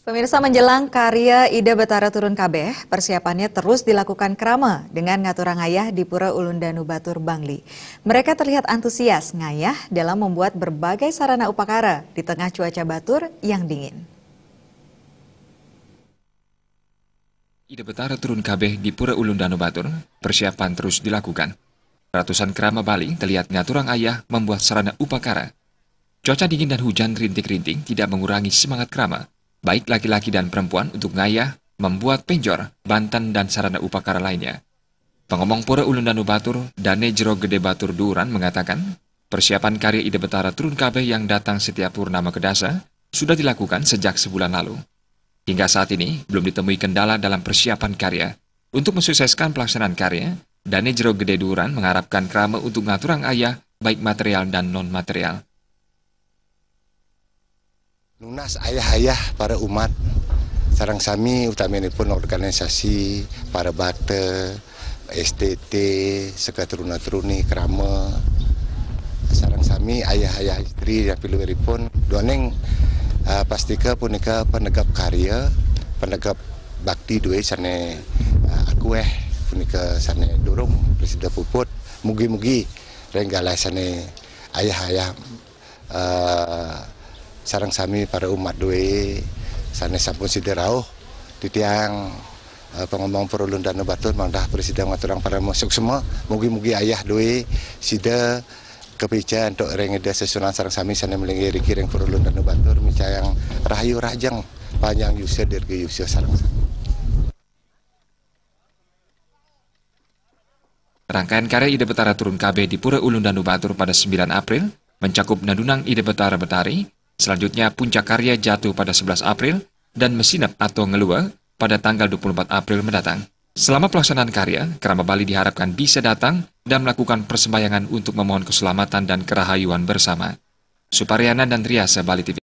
Pemirsa, menjelang karya Ida Betara Turun Kabeh, persiapannya terus dilakukan krama dengan ngaturang ngayah di Pura Ulundanu Batur, Bangli. Mereka terlihat antusias ngayah dalam membuat berbagai sarana upakara di tengah cuaca Batur yang dingin. Ida Betara Turun Kabeh di Pura Ulundanu Batur, persiapan terus dilakukan. Ratusan krama Bali terlihat ngaturang ayah membuat sarana upakara. Cuaca dingin dan hujan rintik-rinting tidak mengurangi semangat krama, baik laki-laki dan perempuan untuk ngayah, membuat penjor, bantan, dan sarana upakara lainnya. Pengomong Pura Ulundanu Batur, Dane Jero Gede Batur Duran mengatakan, persiapan karya Ida Betara Turun Kabeh yang datang setiap purnama kedasa sudah dilakukan sejak sebulan lalu. Hingga saat ini, belum ditemui kendala dalam persiapan karya. Untuk mensukseskan pelaksanaan karya, Dane Jero Gede Duran mengharapkan krama untuk ngaturang ayah, baik material dan non-material. Lunas ayah-ayah para umat, sarang sami utaminipun organisasi, para bata, STT, sekaturuna-turuni, krama, sarang sami ayah-ayah istri yang piluweripun, doneng pastika punika penegap karya, penegap bakti duwe sane akueh punika sane durung Presiden Puput, mugi-mugi renggala sane ayah-ayah sarang sami para umat duwe sanes sampun siderauh titiang pengomong Pura Ulundanu Batur mandah Presiden ngaturang para masuk semua mugi-mugi ayah duwe sida kepica untuk rengeda sesunan sarang sami sana melengiri kireng Pura Ulundanu Batur micayang rahayu rajang panjang yusa dirge yusa sarang sami. Rangkaian karya Ida Betara Turun Kabeh di Pura Ulundanu Batur pada 9 April mencakup Nadunang Ida Betara Betari. Selanjutnya puncak karya jatuh pada 11 April dan mesinap atau ngelua pada tanggal 24 April mendatang. Selama pelaksanaan karya, krama Bali diharapkan bisa datang dan melakukan persembahyangan untuk memohon keselamatan dan kerahayuan bersama. Suparyana dan Riasa, Bali TV.